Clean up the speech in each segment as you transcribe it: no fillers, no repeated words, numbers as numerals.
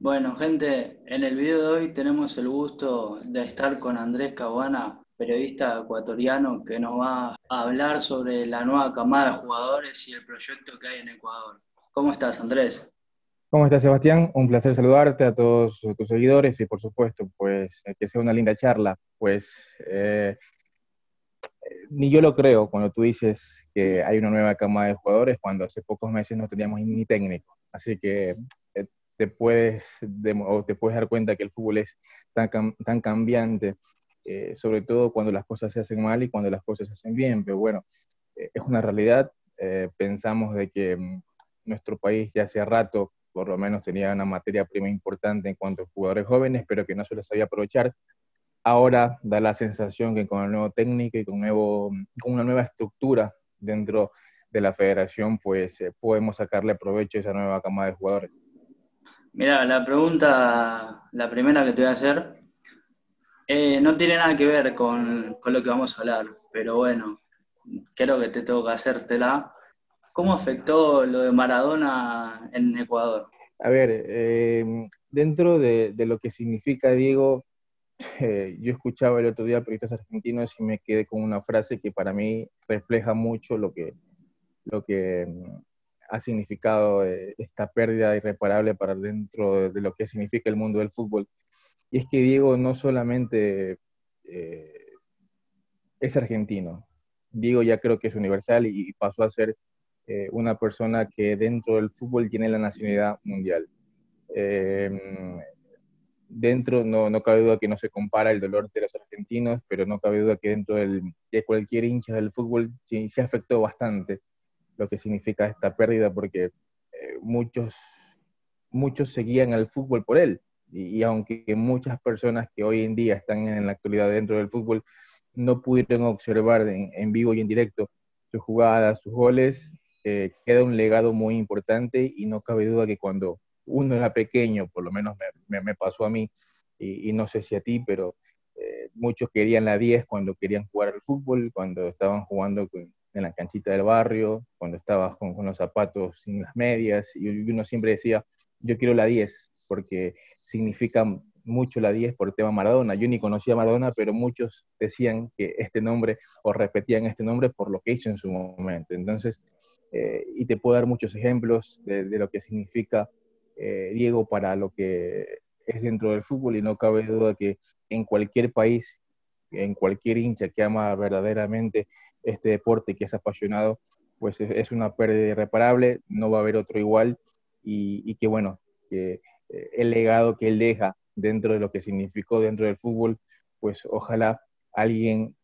Bueno, gente, en el video de hoy tenemos el gusto de estar con Andrés Caguana, periodista ecuatoriano, que nos va a hablar sobre la nueva camada de jugadores y el proyecto que hay en Ecuador. ¿Cómo estás, Andrés? ¿Cómo estás, Sebastián? Un placer saludarte a todos tus seguidores y, por supuesto, pues que sea una linda charla. Ni yo lo creo cuando tú dices que hay una nueva cama de jugadores cuando hace pocos meses no teníamos ni técnico. Así que te puedes dar cuenta que el fútbol es tan cambiante, sobre todo cuando las cosas se hacen mal y cuando las cosas se hacen bien. Pero bueno, es una realidad. Pensamos de que nuestro país ya hace rato, por lo menos, tenía una materia prima importante en cuanto a jugadores jóvenes, pero que no se los sabía aprovechar. Ahora da la sensación que con el nuevo técnico y con una nueva estructura dentro de la federación, pues podemos sacarle provecho a esa nueva cama de jugadores. Mira, la primera que te voy a hacer, no tiene nada que ver con lo que vamos a hablar, pero bueno, creo que te tengo que hacértela. ¿Cómo afectó lo de Maradona en Ecuador? A ver, dentro de lo que significa Diego, yo escuchaba el otro día periodistas argentinos y me quedé con una frase que para mí refleja mucho lo que ha significado esta pérdida irreparable para dentro de lo que significa el mundo del fútbol. Y es que Diego no solamente eh, es argentino, Diego ya creo que es universal y pasó a ser una persona que dentro del fútbol tiene la nacionalidad mundial. Eh, no cabe duda que no se compara el dolor de los argentinos, pero no cabe duda que de cualquier hincha del fútbol sí, se afectó bastante lo que significa esta pérdida, porque muchos, muchos seguían al fútbol por él. Y aunque muchas personas que hoy en día están en la actualidad dentro del fútbol no pudieron observar en vivo y en directo sus jugadas, sus goles, queda un legado muy importante y no cabe duda que cuando uno era pequeño, por lo menos me pasó a mí, y no sé si a ti, pero muchos querían la 10 cuando querían jugar al fútbol, cuando estaban jugando en la canchita del barrio, cuando estabas con los zapatos sin las medias, y uno siempre decía, yo quiero la 10 porque significa mucho la 10 por el tema Maradona. Yo ni conocía a Maradona, pero muchos decían que este nombre, o repetían este nombre por lo que hizo en su momento. Entonces, y te puedo dar muchos ejemplos de lo que significa Diego para lo que es dentro del fútbol, y no cabe duda que en cualquier país, en cualquier hincha que ama verdaderamente este deporte, que es apasionado, pues es una pérdida irreparable, no va a haber otro igual, y que bueno, que el legado que él deja dentro de lo que significó dentro del fútbol, pues ojalá alguien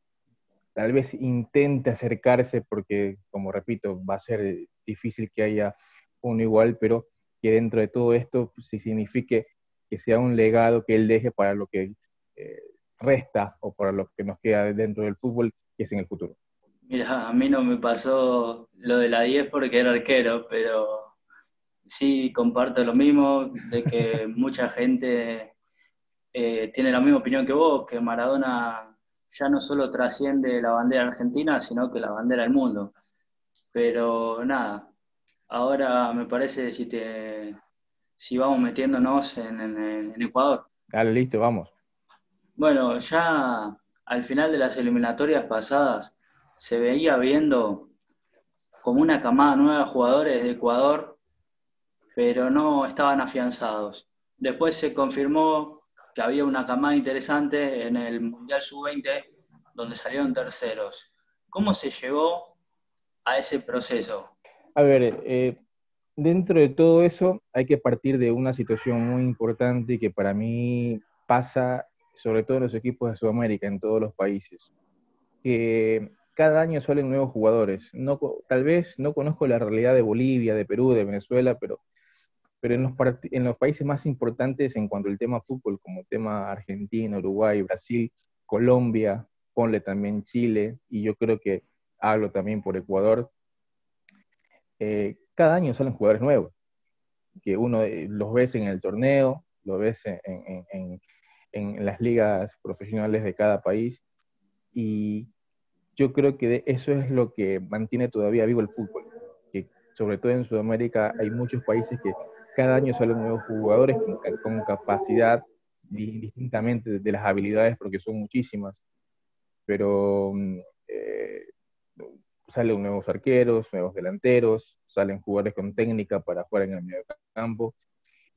tal vez intente acercarse, porque como repito, va a ser difícil que haya uno igual, pero que dentro de todo esto pues, sí signifique que sea un legado que él deje para lo que eh, resta o para lo que nos queda dentro del fútbol, que es en el futuro. Mira, a mí no me pasó lo de la 10 porque era arquero, pero sí comparto lo mismo, de que mucha gente tiene la misma opinión que vos, que Maradona ya no solo trasciende la bandera argentina, sino que la bandera del mundo. Pero nada, ahora me parece si vamos metiéndonos en Ecuador. Dale, listo, vamos. Bueno, ya al final de las eliminatorias pasadas se veía viendo como una camada nueva de jugadores de Ecuador, pero no estaban afianzados. Después se confirmó que había una camada interesante en el Mundial Sub-20, donde salieron terceros. ¿Cómo se llegó a ese proceso? A ver, dentro de todo eso hay que partir de una situación muy importante que para mí pasa sobre todo en los equipos de Sudamérica, en todos los países, que cada año salen nuevos jugadores. No, tal vez no conozco la realidad de Bolivia, de Perú, de Venezuela, pero en los países más importantes en cuanto al tema fútbol, como tema Argentina, Uruguay, Brasil, Colombia, ponle también Chile, y yo creo que hablo también por Ecuador, cada año salen jugadores nuevos, que uno los ves en el torneo, lo ves en las ligas profesionales de cada país, y yo creo que eso es lo que mantiene todavía vivo el fútbol, que sobre todo en Sudamérica hay muchos países que cada año salen nuevos jugadores con capacidad distintamente de las habilidades, porque son muchísimas, pero salen nuevos arqueros, nuevos delanteros, salen jugadores con técnica para jugar en el medio campo,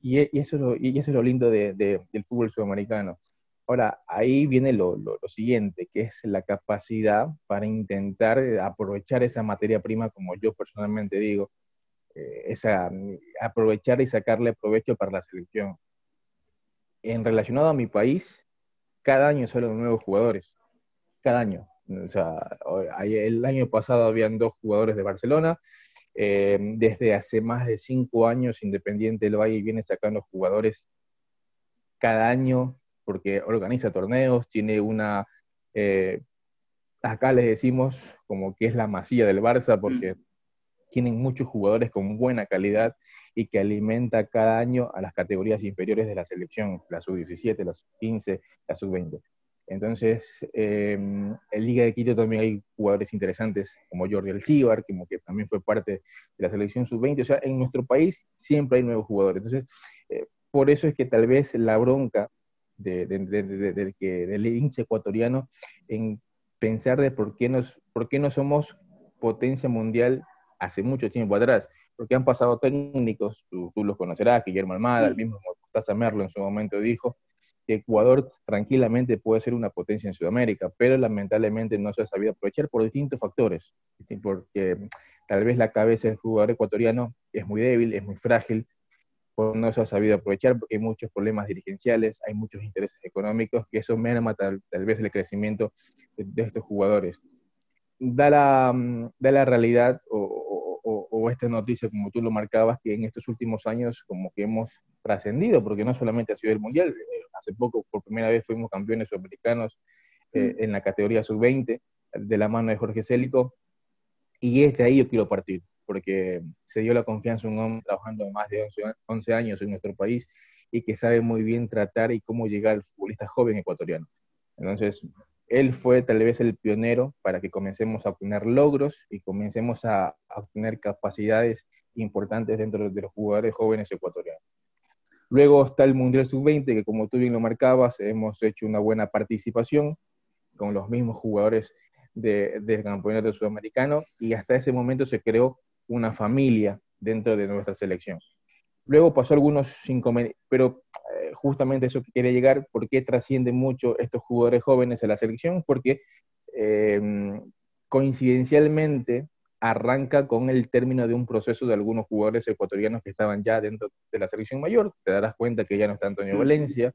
y eso es lo lindo del fútbol sudamericano. Ahora, ahí viene lo siguiente, que es la capacidad para intentar aprovechar esa materia prima, como yo personalmente digo, aprovechar y sacarle provecho para la selección. En relacionado a mi país, cada año salen nuevos jugadores, cada año. O sea, el año pasado habían 2 jugadores de Barcelona. Desde hace más de 5 años, Independiente del Valle viene sacando jugadores cada año porque organiza torneos, tiene eh, acá les decimos como que es la Masía del Barça, porque Mm. tienen muchos jugadores con buena calidad y que alimenta cada año a las categorías inferiores de la selección, la sub-17, la sub-15, la sub-20. Entonces, en Liga de Quito también hay jugadores interesantes como Jordi Alcíbar, como que también fue parte de la selección sub-20. O sea, en nuestro país siempre hay nuevos jugadores. Entonces, por eso es que tal vez la bronca del hincha ecuatoriano en pensar de por qué no somos potencia mundial hace mucho tiempo atrás, porque han pasado técnicos, tú los conocerás, Guillermo Almada, el Mm. mismo Mostaza Merlo en su momento dijo que Ecuador tranquilamente puede ser una potencia en Sudamérica, pero lamentablemente no se ha sabido aprovechar por distintos factores, porque tal vez la cabeza del jugador ecuatoriano es muy débil, es muy frágil, pues no se ha sabido aprovechar porque hay muchos problemas dirigenciales, hay muchos intereses económicos, que eso merma tal vez el crecimiento de estos jugadores. Da la realidad o esta noticia, como tú lo marcabas, que en estos últimos años como que hemos trascendido, porque no solamente ha sido el Mundial, hace poco por primera vez fuimos campeones sudamericanos Mm. en la categoría sub-20, de la mano de Jorge Célico, y es de ahí yo quiero partir, porque se dio la confianza a un hombre trabajando más de 11 años en nuestro país y que sabe muy bien tratar y cómo llegar al futbolista joven ecuatoriano. Entonces, él fue tal vez el pionero para que comencemos a obtener logros y comencemos a obtener capacidades importantes dentro de los jugadores jóvenes ecuatorianos. Luego está el Mundial Sub-20, que como tú bien lo marcabas, hemos hecho una buena participación con los mismos jugadores del campeonato sudamericano, y hasta ese momento se creó una familia dentro de nuestra selección. Luego pasó algunos inconvenientes, pero justamente eso que quiere llegar, ¿por qué trascienden mucho estos jugadores jóvenes a la selección? Porque eh, coincidencialmente arranca con el término de un proceso de algunos jugadores ecuatorianos que estaban ya dentro de la selección mayor. Te darás cuenta que ya no está Antonio Mm. Valencia,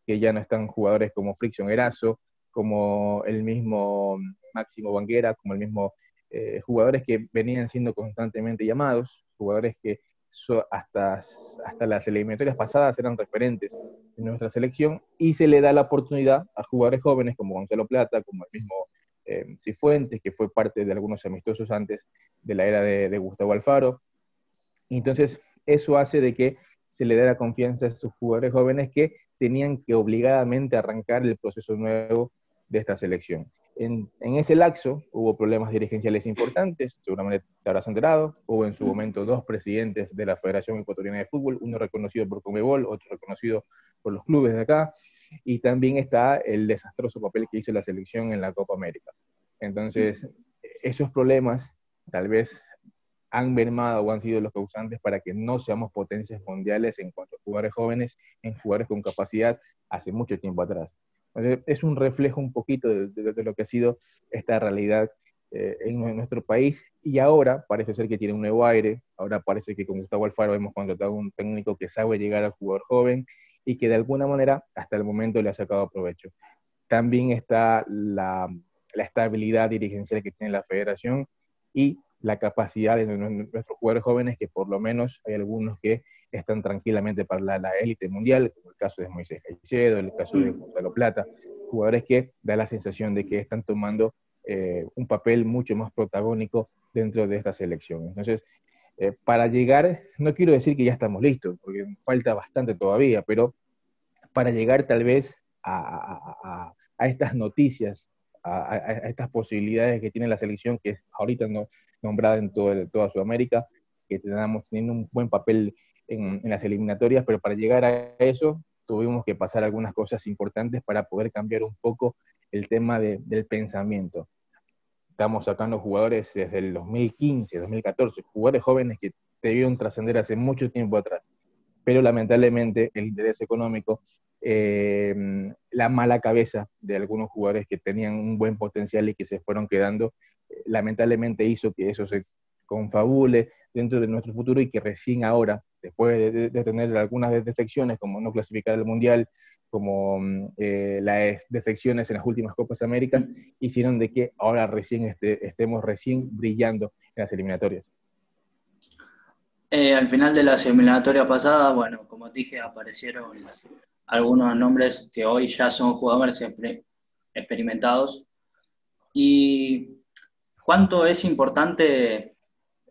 que ya no están jugadores como Frickson Erazo, como el mismo Máximo Banguera, como el mismo jugadores que venían siendo constantemente llamados, jugadores que hasta las eliminatorias pasadas eran referentes en nuestra selección, y se le da la oportunidad a jugadores jóvenes como Gonzalo Plata, como el mismo Cifuentes, que fue parte de algunos amistosos antes de la era de Gustavo Alfaro. Y entonces, eso hace de que se le dé la confianza a estos jugadores jóvenes que tenían que obligadamente arrancar el proceso nuevo de esta selección. En ese lapso hubo problemas dirigenciales importantes, seguramente te habrás enterado. Hubo en su Mm. momento 2 presidentes de la Federación Ecuatoriana de Fútbol, uno reconocido por Conmebol, otro reconocido por los clubes de acá, y también está el desastroso papel que hizo la selección en la Copa América. Mm. Entonces, esos problemas tal vez han mermado o han sido los causantes para que no seamos potencias mundiales en cuanto a jugadores jóvenes, en jugadores con capacidad hace mucho tiempo atrás. Entonces, es un reflejo un poquito de lo que ha sido esta realidad en nuestro país, y ahora parece ser que tiene un nuevo aire. Ahora parece que con Gustavo Alfaro hemos contratado un técnico que sabe llegar al jugador joven y que de alguna manera hasta el momento le ha sacado provecho. También está la estabilidad dirigencial que tiene la federación y la capacidad de nuestros jugadores jóvenes, que por lo menos hay algunos que están tranquilamente para la élite mundial, como el caso de Moisés Caicedo, el caso de Mm. Gonzalo Plata, jugadores que da la sensación de que están tomando un papel mucho más protagónico dentro de esta selección. Entonces, para llegar, no quiero decir que ya estamos listos, porque falta bastante todavía, pero para llegar tal vez a estas noticias, estas posibilidades que tiene la selección, que es ahorita no, nombrada en toda Sudamérica, que tenemos teniendo un buen papel en las eliminatorias, pero para llegar a eso tuvimos que pasar algunas cosas importantes para poder cambiar un poco el tema del pensamiento. Estamos sacando jugadores desde el 2015, 2014, jugadores jóvenes que debieron trascender hace mucho tiempo atrás, pero lamentablemente el interés económico, la mala cabeza de algunos jugadores que tenían un buen potencial y que se fueron quedando, lamentablemente hizo que eso se confabule dentro de nuestro futuro y que recién ahora, después de tener algunas decepciones, como no clasificar al Mundial, como las decepciones en las últimas Copas Américas, hicieron de que ahora recién estemos recién brillando en las eliminatorias. Al final de la eliminatoria pasada, bueno, como te dije, aparecieron algunos nombres que hoy ya son jugadores experimentados. ¿Y cuánto es importante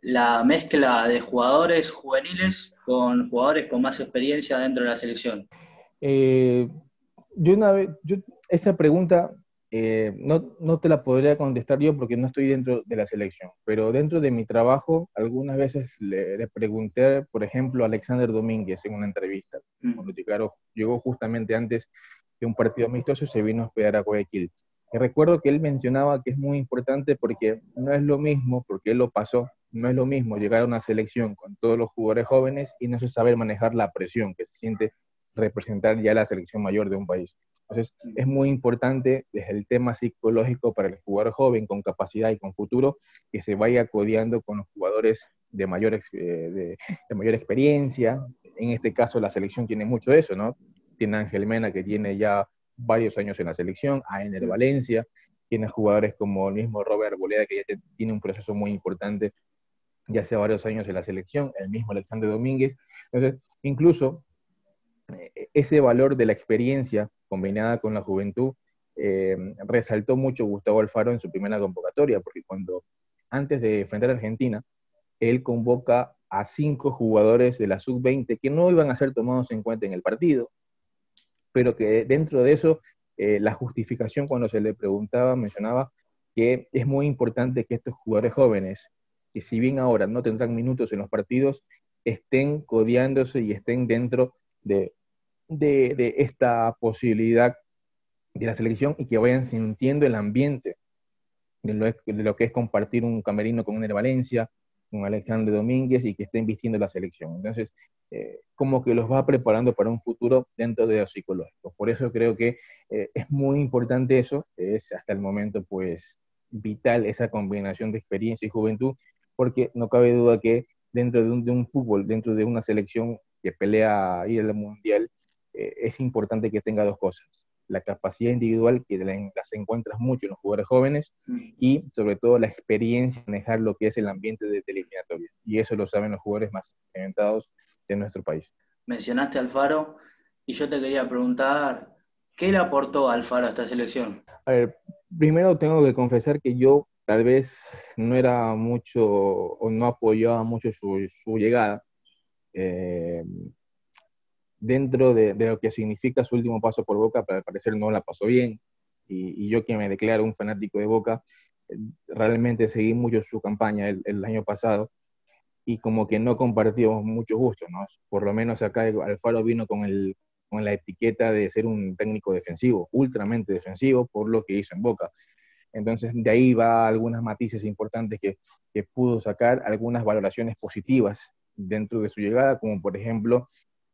la mezcla de jugadores juveniles con jugadores con más experiencia dentro de la selección? Eh, Esa pregunta no te la podría contestar yo porque no estoy dentro de la selección, pero dentro de mi trabajo algunas veces le pregunté, por ejemplo, a Alexander Domínguez en una entrevista. Cuando llegó justamente antes de un partido amistoso, se vino a hospedar a Guayaquil. Y recuerdo que él mencionaba que es muy importante porque no es lo mismo, porque él lo pasó, no es lo mismo llegar a una selección con todos los jugadores jóvenes y no saber manejar la presión que se siente representar ya la selección mayor de un país. Entonces, es muy importante desde el tema psicológico para el jugador joven con capacidad y con futuro que se vaya codeando con los jugadores de mayor experiencia. En este caso, la selección tiene mucho de eso, ¿no? Tiene a Ángel Mena, que tiene ya varios años en la selección, a Ener Valencia, tiene jugadores como el mismo Robert Arboleda, que ya tiene un proceso muy importante ya hace varios años en la selección, el mismo Alexander Domínguez. Entonces, incluso ese valor de la experiencia combinada con la juventud resaltó mucho Gustavo Alfaro en su primera convocatoria, porque antes de enfrentar a Argentina, él convoca a 5 jugadores de la sub-20 que no iban a ser tomados en cuenta en el partido, pero que dentro de eso, la justificación cuando se le preguntaba, mencionaba que es muy importante que estos jugadores jóvenes, que si bien ahora no tendrán minutos en los partidos, estén codeándose y estén dentro de esta posibilidad de la selección y que vayan sintiendo el ambiente de lo que es compartir un camerino con Ener Valencia, con Alexander Domínguez y que estén vistiendo la selección. Entonces, como que los va preparando para un futuro dentro de lo psicológico. Por eso creo que es muy importante eso, es hasta el momento pues vital esa combinación de experiencia y juventud, porque no cabe duda que dentro de un fútbol, dentro de una selección que pelea ir al mundial, es importante que tenga dos cosas: la capacidad individual, que las encuentras mucho en los jugadores jóvenes, y sobre todo la experiencia en manejar lo que es el ambiente de eliminatorias. Y eso lo saben los jugadores más experimentados de nuestro país. Mencionaste a Alfaro y yo te quería preguntar, ¿qué le aportó Alfaro a esta selección? A ver, primero tengo que confesar que yo tal vez no era mucho o no apoyaba mucho su llegada. Eh, Dentro de lo que significa su último paso por Boca, pero al parecer no la pasó bien. Y yo que me declaro un fanático de Boca, realmente seguí mucho su campaña el año pasado y como que no compartimos mucho gusto, ¿no? Por lo menos acá Alfaro vino con la etiqueta de ser un técnico defensivo, ultramente defensivo, por lo que hizo en Boca. Entonces, de ahí va algunas matices importantes que pudo sacar, algunas valoraciones positivas dentro de su llegada, como por ejemplo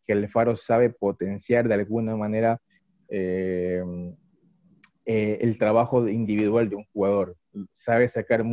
que Alfaro sabe potenciar de alguna manera eh, el trabajo individual de un jugador, sabe sacar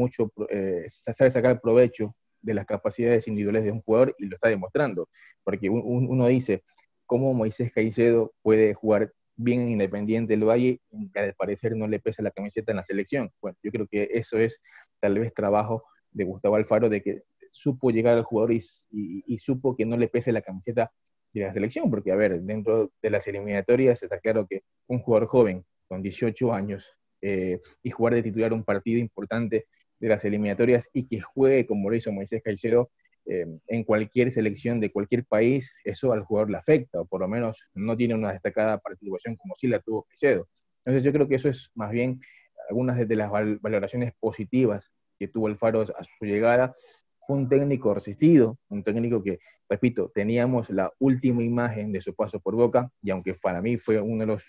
provecho de las capacidades individuales de un jugador y lo está demostrando, porque uno dice, ¿cómo Moisés Caicedo puede jugar bien en Independiente del Valle y que al parecer no le pesa la camiseta en la selección? Bueno, yo creo que eso es tal vez trabajo de Gustavo Alfaro, de que supo llegar al jugador y supo que no le pese la camiseta de la selección, porque a ver, dentro de las eliminatorias está claro que un jugador joven con 18 años y jugar de titular un partido importante de las eliminatorias y que juegue como lo hizo Moisés Caicedo en cualquier selección de cualquier país, eso al jugador le afecta, o por lo menos no tiene una destacada participación como sí la tuvo Caicedo. Entonces yo creo que eso es más bien algunas de las valoraciones positivas que tuvo Alfaro a su llegada. Fue un técnico resistido, un técnico que repito, teníamos la última imagen de su paso por Boca, y aunque para mí fue uno de los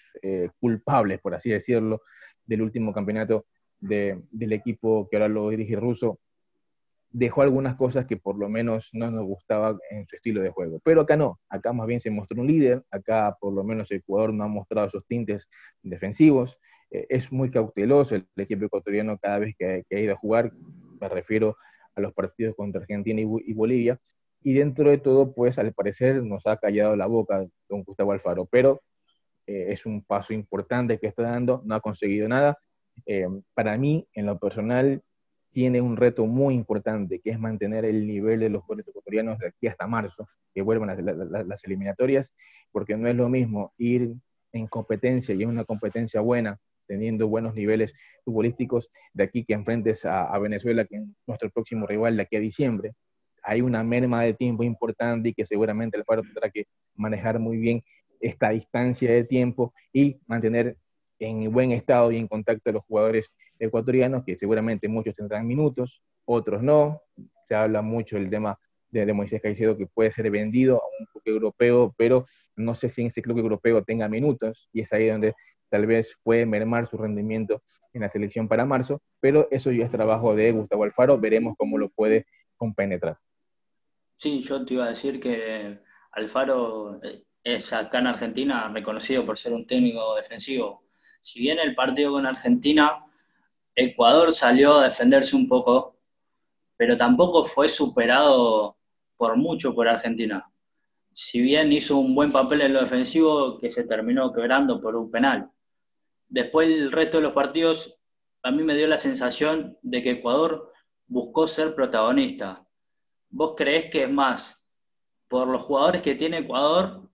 culpables, por así decirlo, del último campeonato del equipo que ahora lo dirige Russo, dejó algunas cosas que por lo menos no nos gustaba en su estilo de juego. Pero acá no, acá más bien se mostró un líder, acá por lo menos el jugador no ha mostrado esos tintes defensivos, es muy cauteloso el equipo ecuatoriano cada vez que ha ido a jugar, me refiero a los partidos contra Argentina y Bolivia, y dentro de todo, pues al parecer nos ha callado la boca don Gustavo Alfaro, pero es un paso importante que está dando, no ha conseguido nada. Para mí, en lo personal, tiene un reto muy importante, que es mantener el nivel de los jugadores ecuatorianos de aquí hasta marzo, que vuelvan las eliminatorias, porque no es lo mismo ir en competencia y en una competencia buena, teniendo buenos niveles futbolísticos, de aquí que enfrentes a Venezuela, que es nuestro próximo rival de aquí a diciembre. Hay una merma de tiempo importante y que seguramente el Faro tendrá que manejar muy bien esta distancia de tiempo y mantener en buen estado y en contacto a los jugadores ecuatorianos, que seguramente muchos tendrán minutos, otros no. Se habla mucho del tema de Moisés Caicedo, que puede ser vendido a un club europeo, pero no sé si en ese club europeo tenga minutos, y es ahí donde tal vez puede mermar su rendimiento en la selección para marzo, pero eso ya es trabajo de Gustavo Alfaro, veremos cómo lo puede compenetrar. Sí, yo te iba a decir que Alfaro es acá en Argentina reconocido por ser un técnico defensivo. Si bien el partido con Argentina, Ecuador salió a defenderse un poco, pero tampoco fue superado por mucho por Argentina. Si bien hizo un buen papel en lo defensivo, que se terminó quebrando por un penal. Después el resto de los partidos, a mí me dio la sensación de que Ecuador buscó ser protagonista. ¿Vos creés que es más por los jugadores que tiene Ecuador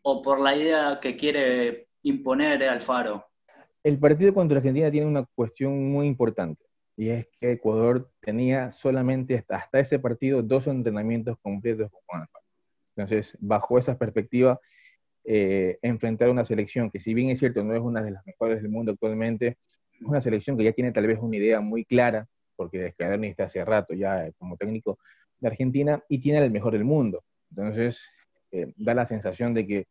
o por la idea que quiere imponer Alfaro? El partido contra Argentina tiene una cuestión muy importante, y es que Ecuador tenía solamente hasta ese partido 2 entrenamientos completos con Alfaro. Entonces, bajo esa perspectiva, enfrentar una selección que, si bien es cierto, no es una de las mejores del mundo actualmente, es una selección que ya tiene tal vez una idea muy clara, porque Scaloni está hace rato ya como técnico de Argentina y tiene el mejor del mundo. Entonces, da la sensación de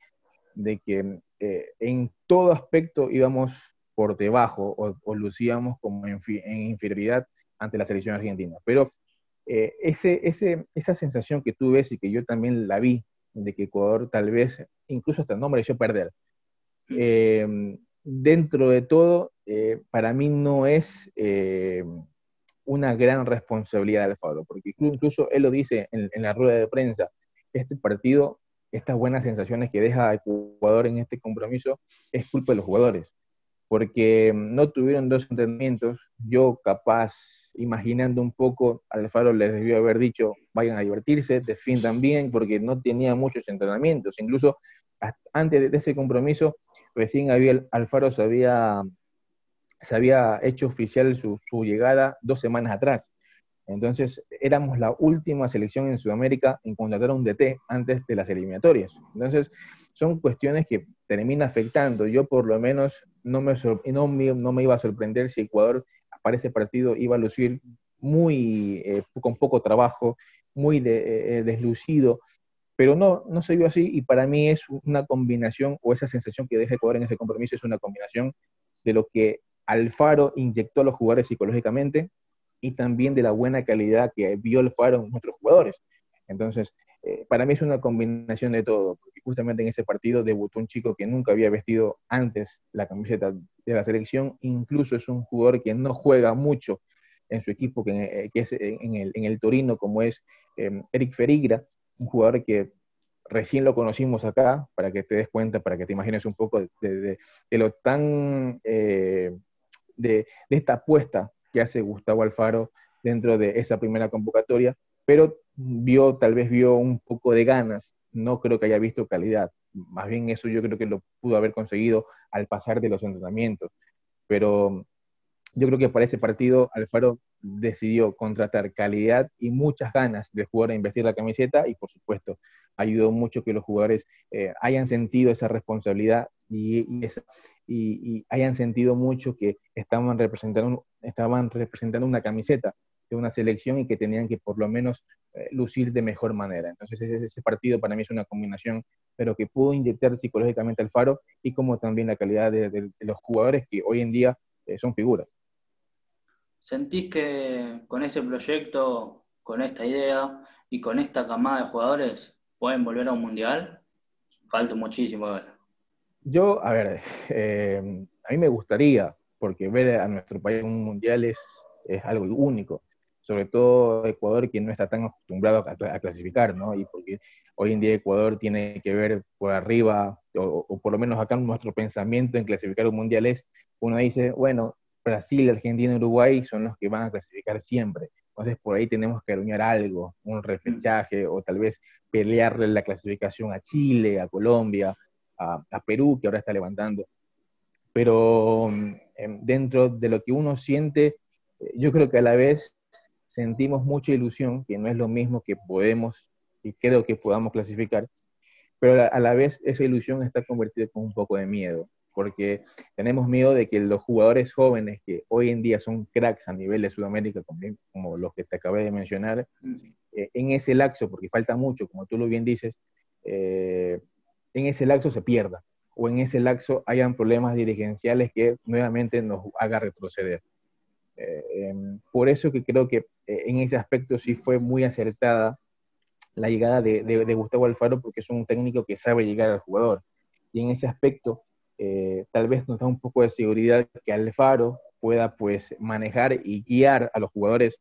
que en todo aspecto íbamos por debajo o lucíamos como en inferioridad ante la selección argentina. Pero esa sensación que tú ves y que yo también la vi, de que Ecuador tal vez incluso hasta no mereció perder, dentro de todo, para mí no es una gran responsabilidad del Alfaro, porque incluso él lo dice en la rueda de prensa, este partido, estas buenas sensaciones que deja Ecuador en este compromiso, es culpa de los jugadores, porque no tuvieron 2 entrenamientos. Yo capaz, imaginando un poco, Alfaro les debió haber dicho, vayan a divertirse, defiendan bien, porque no tenía muchos entrenamientos. Incluso antes de ese compromiso, recién Alfaro se había hecho oficial su llegada 2 semanas atrás. Entonces, éramos la última selección en Sudamérica en contratar a un DT antes de las eliminatorias. Entonces, son cuestiones que termina afectando. Yo por lo menos no me iba a sorprender si Ecuador para ese partido iba a lucir con poco trabajo, muy deslucido, pero no se vio así, y para mí es una combinación, o esa sensación que deja Ecuador en ese compromiso es una combinación de lo que Alfaro inyectó a los jugadores psicológicamente y también de la buena calidad que vio Alfaro en nuestros jugadores. Entonces, para mí es una combinación de todo, porque justamente en ese partido debutó un chico que nunca había vestido antes la camiseta de la selección, incluso es un jugador que no juega mucho en su equipo, que es en el Torino, como es Eric Ferigra, un jugador que recién lo conocimos acá, para que te des cuenta, para que te imagines un poco de lo tan, de esta apuesta que hace Gustavo Alfaro dentro de esa primera convocatoria, pero tal vez vio un poco de ganas, no creo que haya visto calidad, más bien eso yo creo que lo pudo haber conseguido al pasar de los entrenamientos, pero yo creo que para ese partido Alfaro decidió contratar calidad y muchas ganas de jugar a investir la camiseta, y por supuesto ayudó mucho que los jugadores hayan sentido esa responsabilidad y hayan sentido mucho que estaban representando una camiseta de una selección y que tenían que por lo menos lucir de mejor manera. Entonces ese partido para mí es una combinación de lo que pudo inyectar psicológicamente Alfaro y como también la calidad de los jugadores que hoy en día son figuras. ¿Sentís que con este proyecto, con esta idea y con esta camada de jugadores pueden volver a un mundial? Falta muchísimo. Yo, a ver, a mí me gustaría, porque ver a nuestro país en un mundial es algo único, sobre todo Ecuador que no está tan acostumbrado a clasificar, ¿no? Y porque hoy en día Ecuador tiene que ver por arriba, o por lo menos acá nuestro pensamiento en clasificar un mundial es, uno dice, bueno, Brasil, Argentina, Uruguay son los que van a clasificar siempre. Entonces por ahí tenemos que aruñar algo, un repechaje, o tal vez pelearle la clasificación a Chile, a Colombia, a Perú, que ahora está levantando. Pero dentro de lo que uno siente, yo creo que a la vez sentimos mucha ilusión, que no es lo mismo que podemos y creo que podamos clasificar, pero a la vez esa ilusión está convertida con un poco de miedo, porque tenemos miedo de que los jugadores jóvenes que hoy en día son cracks a nivel de Sudamérica, como los que te acabé de mencionar, en ese lapso, porque falta mucho, como tú lo bien dices, en ese lapso se pierda, o en ese lapso hayan problemas dirigenciales que nuevamente nos haga retroceder. Por eso que creo que en ese aspecto sí fue muy acertada la llegada de Gustavo Alfaro, porque es un técnico que sabe llegar al jugador. Y en ese aspecto, tal vez nos da un poco de seguridad que Alfaro pueda pues manejar y guiar a los jugadores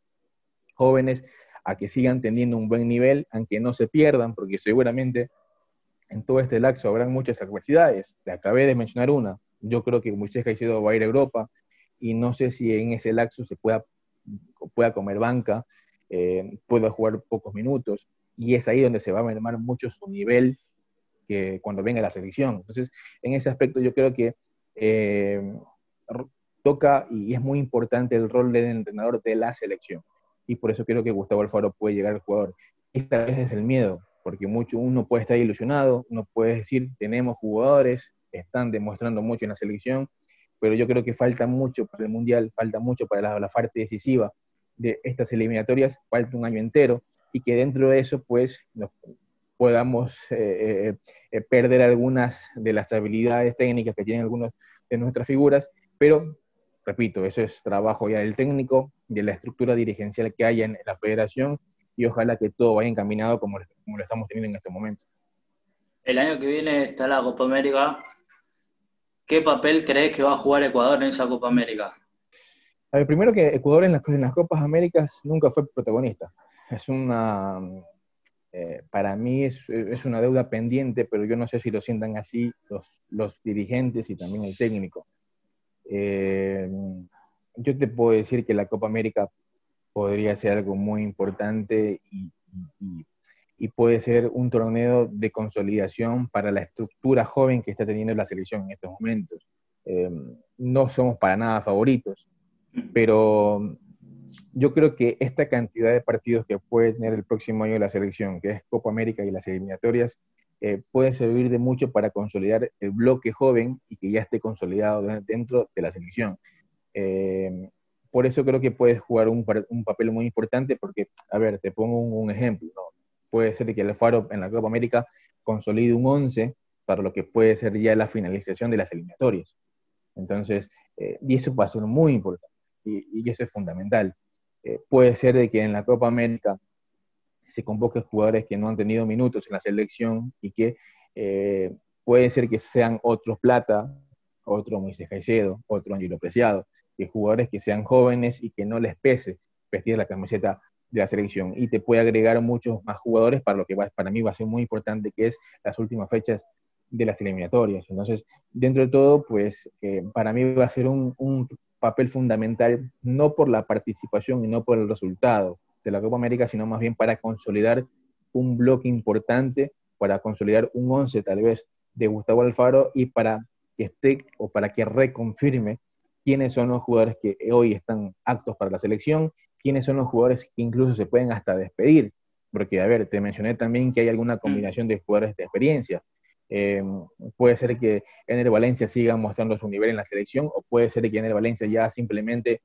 jóvenes a que sigan teniendo un buen nivel, aunque no se pierdan, porque seguramente en todo este lapso habrán muchas adversidades. Te acabé de mencionar una. Yo creo que Moisés Caicedo va a ir a Europa y no sé si en ese lapso pueda comer banca, pueda jugar pocos minutos, y es ahí donde se va a mermar mucho su nivel que cuando venga la selección. Entonces, en ese aspecto yo creo que eh, toca y es muy importante el rol del entrenador de la selección. Y por eso creo que Gustavo Alfaro puede llegar al jugador. Esta vez es el miedo, porque uno puede estar ilusionado, uno puede decir, tenemos jugadores, están demostrando mucho en la selección, pero yo creo que falta mucho para el Mundial, falta mucho para la parte decisiva de estas eliminatorias, falta un año entero, y que dentro de eso, pues, nos podamos perder algunas de las habilidades técnicas que tienen algunos de nuestras figuras, pero repito, eso es trabajo ya del técnico, de la estructura dirigencial que haya en la federación, y ojalá que todo vaya encaminado como lo estamos teniendo en este momento. El año que viene está la Copa América. ¿Qué papel crees que va a jugar Ecuador en esa Copa América? A ver, primero que Ecuador en las Copas Américas nunca fue protagonista. Es para mí es una deuda pendiente, pero yo no sé si lo sientan así los dirigentes y también el técnico. Eh, yo te puedo decir que la Copa América podría ser algo muy importante y, y puede ser un torneo de consolidación para la estructura joven que está teniendo la selección en estos momentos. Eh, no somos para nada favoritos, pero yo creo que esta cantidad de partidos que puede tener el próximo año la selección, que es Copa América y las eliminatorias, puede servir de mucho para consolidar el bloque joven y que ya esté consolidado dentro de la selección. Eh, por eso creo que puedes jugar un papel muy importante porque, a ver, te pongo un ejemplo, ¿no? Puede ser que el Alfaro en la Copa América consolide un 11 para lo que puede ser ya la finalización de las eliminatorias. Entonces, y eso va a ser muy importante y eso es fundamental. Puede ser de que en la Copa América se convoquen jugadores que no han tenido minutos en la selección y que puede ser que sean otros Plata, otro Moisés Caicedo, otro Angelo Preciado, que jugadores que sean jóvenes y que no les pese vestir la camiseta de la selección. Y te puede agregar muchos más jugadores para lo que para mí va a ser muy importante, que es las últimas fechas de las eliminatorias. Entonces, dentro de todo, pues para mí va a ser un papel fundamental, no por la participación y no por el resultado de la Copa América, sino más bien para consolidar un bloque importante, para consolidar un 11 tal vez de Gustavo Alfaro y para que esté o para que reconfirme quiénes son los jugadores que hoy están aptos para la selección, quiénes son los jugadores que incluso se pueden hasta despedir, porque a ver, te mencioné también que hay alguna combinación de jugadores de experiencia. Eh, puede ser que Ener Valencia siga mostrando su nivel en la selección, o puede ser que Ener Valencia ya simplemente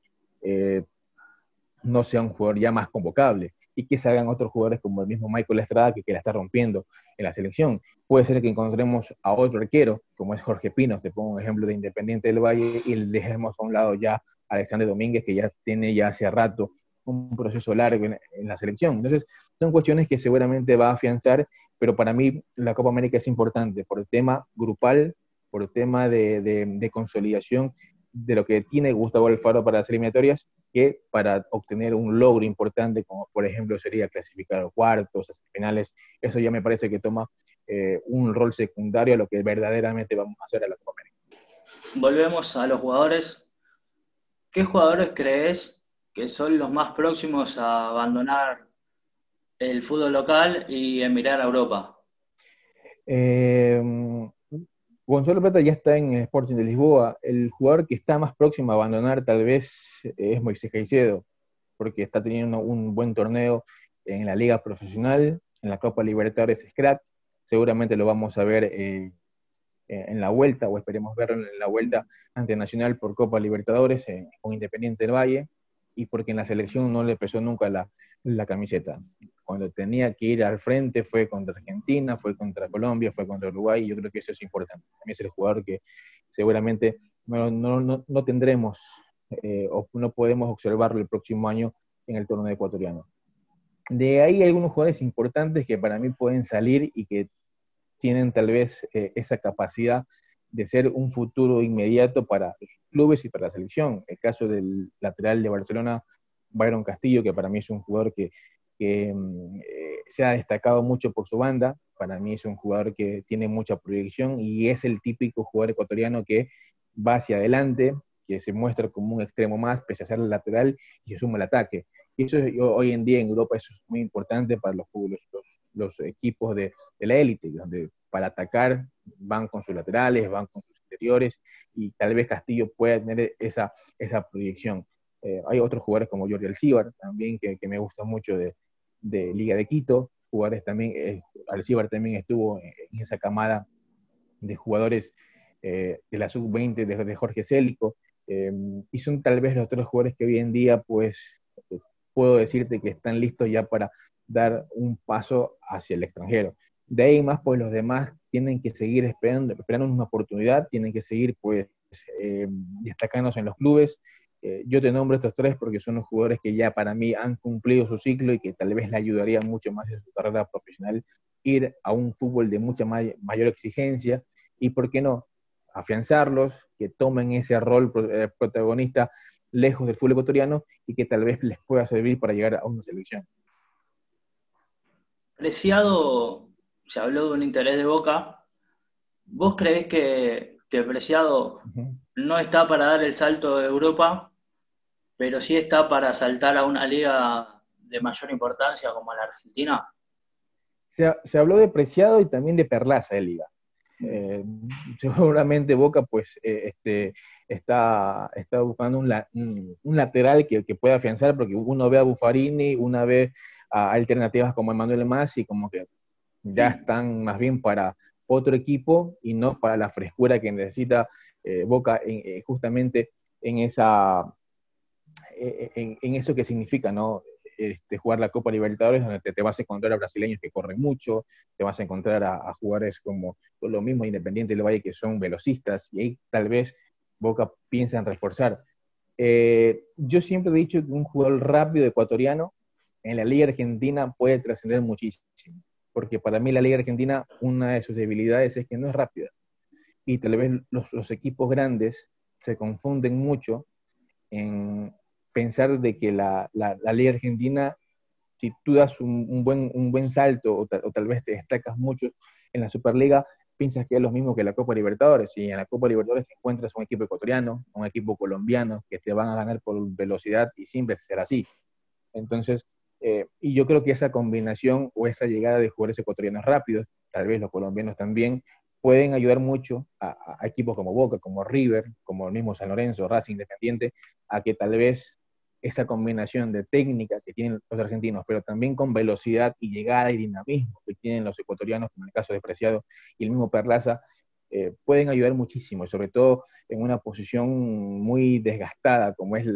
no sea un jugador ya más convocable y que salgan otros jugadores como el mismo Michael Estrada que la está rompiendo en la selección. Puede ser que encontremos a otro arquero, como es Jorge Pinos, te pongo un ejemplo de Independiente del Valle, y le dejemos a un lado ya a Alexander Domínguez, que ya tiene ya hace rato un proceso largo en la selección. Entonces, son cuestiones que seguramente va a afianzar, pero para mí la Copa América es importante por el tema grupal, por el tema de consolidación de lo que tiene Gustavo Alfaro para las eliminatorias, que para obtener un logro importante, como por ejemplo sería clasificar a cuartos, a semifinales, eso ya me parece que toma un rol secundario a lo que verdaderamente vamos a hacer a la Copa América. Volvemos a los jugadores. ¿Qué jugadores crees que son los más próximos a abandonar el fútbol local y emigrar a Europa? Eh, Gonzalo Plata ya está en el Sporting de Lisboa. El jugador que está más próximo a abandonar tal vez es Moisés Caicedo, porque está teniendo un buen torneo en la Liga Profesional, en la Copa Libertadores Scrap. Seguramente lo vamos a ver en la vuelta, o esperemos verlo en la vuelta ante Nacional por Copa Libertadores con Independiente del Valle, y porque en la selección no le pesó nunca la camiseta. Cuando tenía que ir al frente fue contra Argentina, fue contra Colombia, fue contra Uruguay, y yo creo que eso es importante. También es el jugador que seguramente no tendremos o no podemos observarlo el próximo año en el torneo ecuatoriano. De ahí hay algunos jugadores importantes que para mí pueden salir y que tienen tal vez esa capacidad de ser un futuro inmediato para los clubes y para la selección. El caso del lateral de Barcelona, Byron Castillo, que para mí es un jugador que se ha destacado mucho por su banda, para mí es un jugador que tiene mucha proyección y es el típico jugador ecuatoriano que va hacia adelante, que se muestra como un extremo más, pese a ser el lateral, y se suma al ataque. Y eso hoy en día en Europa eso es muy importante para los equipos de la élite, donde para atacar van con sus laterales, van con sus interiores, y tal vez Castillo pueda tener esa proyección. Hay otros jugadores como Jordi Alcibar, también que me gusta mucho de Liga de Quito, jugadores también, Alcibar también estuvo en esa camada de jugadores de la sub-20 de Jorge Célico, y son tal vez los otros jugadores que hoy en día, pues, puedo decirte que están listos ya para dar un paso hacia el extranjero. De ahí más, pues los demás tienen que seguir esperando una oportunidad, tienen que seguir, pues, destacándose en los clubes. Yo te nombro estos tres porque son los jugadores que ya para mí han cumplido su ciclo y que tal vez le ayudaría mucho más en su carrera profesional ir a un fútbol de mucha mayor exigencia y, ¿por qué no?, afianzarlos, que tomen ese rol protagonista lejos del fútbol ecuatoriano y que tal vez les pueda servir para llegar a una selección. Preciado, se habló de un interés de Boca. ¿Vos creés que Preciado Uh-huh. no está para dar el salto de Europa, pero sí está para saltar a una liga de mayor importancia como la Argentina? Se habló de Preciado y también de Perlaza de Liga. Eh, Seguramente Boca pues está buscando un lateral que pueda afianzar, porque uno ve a Buffarini, una ve a alternativas como Emmanuel Massi, como que ya están más bien para otro equipo y no para la frescura que necesita Boca justamente en en eso que significa, ¿no? Jugar la Copa Libertadores, donde te vas a encontrar a brasileños que corren mucho, te vas a encontrar a jugadores como lo mismo Independiente del Valle, que son velocistas, y ahí tal vez Boca piensa en reforzar. Yo siempre he dicho que un jugador rápido ecuatoriano en la Liga Argentina puede trascender muchísimo, porque para mí la Liga Argentina, una de sus debilidades es que no es rápida, y tal vez los equipos grandes se confunden mucho en pensar de que la Liga Argentina, si tú das un buen salto o tal vez te destacas mucho en la Superliga, piensas que es lo mismo que la Copa Libertadores. Y en la Copa Libertadores te encuentras un equipo ecuatoriano, un equipo colombiano que te van a ganar por velocidad y siempre será así. Entonces, y yo creo que esa combinación o esa llegada de jugadores ecuatorianos rápidos, tal vez los colombianos también, pueden ayudar mucho a equipos como Boca, como River, como el mismo San Lorenzo, Racing, Independiente, a que tal vez esa combinación de técnica que tienen los argentinos, pero también con velocidad y llegada y dinamismo que tienen los ecuatorianos, como en el caso de Preciado y el mismo Perlaza, pueden ayudar muchísimo, sobre todo en una posición muy desgastada como es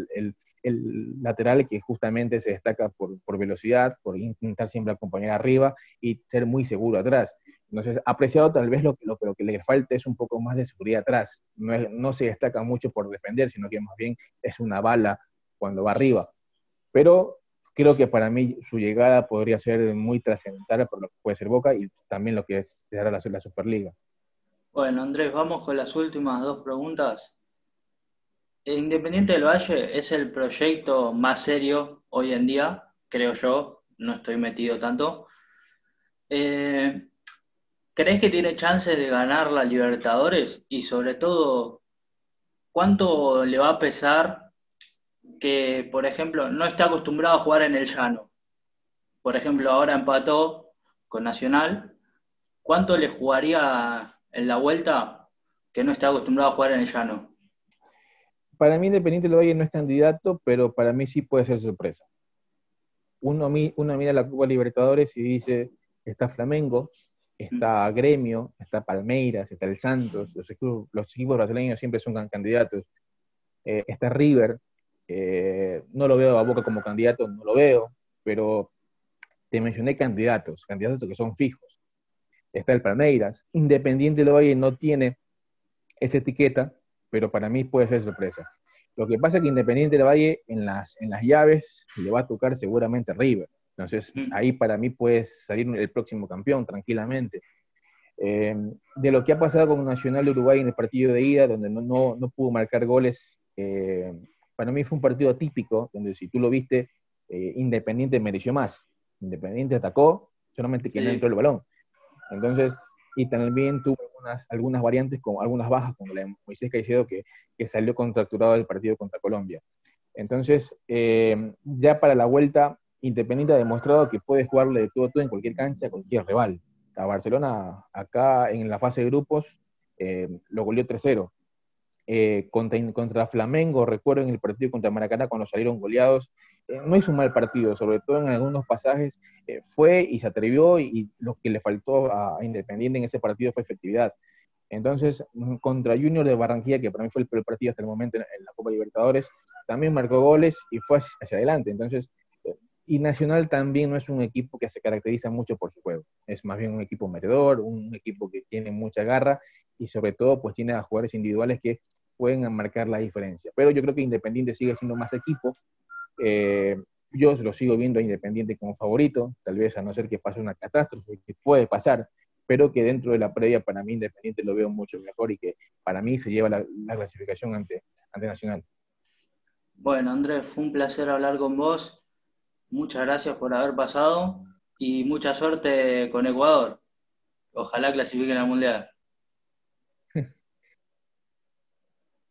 el lateral que justamente se destaca por velocidad, por intentar siempre acompañar arriba y ser muy seguro atrás. Entonces, apreciado tal vez lo que le falta es un poco más de seguridad atrás. No se destaca mucho por defender, sino que más bien es una bala cuando va arriba. Pero creo que para mí su llegada podría ser muy trascendental por lo que puede ser Boca y también lo que será la Superliga. Bueno, Andrés, vamos con las últimas dos preguntas. Independiente del Valle es el proyecto más serio hoy en día, creo yo, no estoy metido tanto. Eh, ¿Crees que tiene chances de ganar la Libertadores? Y sobre todo, ¿cuánto le va a pesar que, por ejemplo, no está acostumbrado a jugar en el llano? Por ejemplo, ahora empató con Nacional. ¿Cuánto le jugaría en la vuelta que no está acostumbrado a jugar en el llano? Para mí Independiente del Valle no es candidato, pero para mí sí puede ser sorpresa. Uno mira la Copa Libertadores y dice, está Flamengo, está Gremio, está Palmeiras, está el Santos, los equipos brasileños siempre son candidatos, está River, no lo veo a Boca como candidato, no lo veo, pero te mencioné candidatos que son fijos. Está el Palmeiras, Independiente del Valle no tiene esa etiqueta, pero para mí puede ser sorpresa. Lo que pasa es que Independiente del Valle en las llaves le va a tocar seguramente River. Entonces, ahí para mí puede salir el próximo campeón tranquilamente. De lo que ha pasado con Nacional de Uruguay en el partido de ida, donde no pudo marcar goles, para mí fue un partido atípico, donde si tú lo viste, Independiente mereció más. Independiente atacó, solamente que no entró el balón. Entonces, y también tuvo algunas variantes, como algunas bajas, como la de Moisés Caicedo, que salió contracturado del partido contra Colombia. Entonces, ya para la vuelta, Independiente ha demostrado que puede jugarle de todo a todo en cualquier cancha, a cualquier rival. A Barcelona, acá en la fase de grupos, lo goleó 3-0. Contra Flamengo, recuerdo en el partido contra Maracaná, cuando salieron goleados, no hizo un mal partido, sobre todo en algunos pasajes, fue y se atrevió y lo que le faltó a Independiente en ese partido fue efectividad. Entonces, contra Junior de Barranquilla, que para mí fue el peor partido hasta el momento en la Copa Libertadores, también marcó goles y fue hacia adelante. Entonces, y Nacional también no es un equipo que se caracteriza mucho por su juego, es más bien un equipo metedor, un equipo que tiene mucha garra y sobre todo pues tiene a jugadores individuales que pueden marcar la diferencia. Pero yo creo que Independiente sigue siendo más equipo. Yo lo sigo viendo a Independiente como favorito, tal vez a no ser que pase una catástrofe, que puede pasar, pero que dentro de la previa para mí Independiente lo veo mucho mejor y que para mí se lleva la clasificación ante Nacional. Bueno, Andrés, fue un placer hablar con vos. Muchas gracias por haber pasado y mucha suerte con Ecuador. Ojalá clasifiquen al Mundial.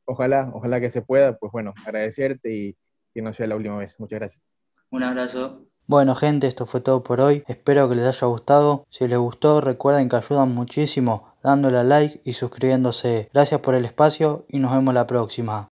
Ojalá que se pueda, pues bueno, agradecerte y que no sea la última vez. Muchas gracias. Un abrazo. Bueno gente, esto fue todo por hoy, espero que les haya gustado, si les gustó recuerden que ayudan muchísimo dándole a like y suscribiéndose. Gracias por el espacio y nos vemos la próxima.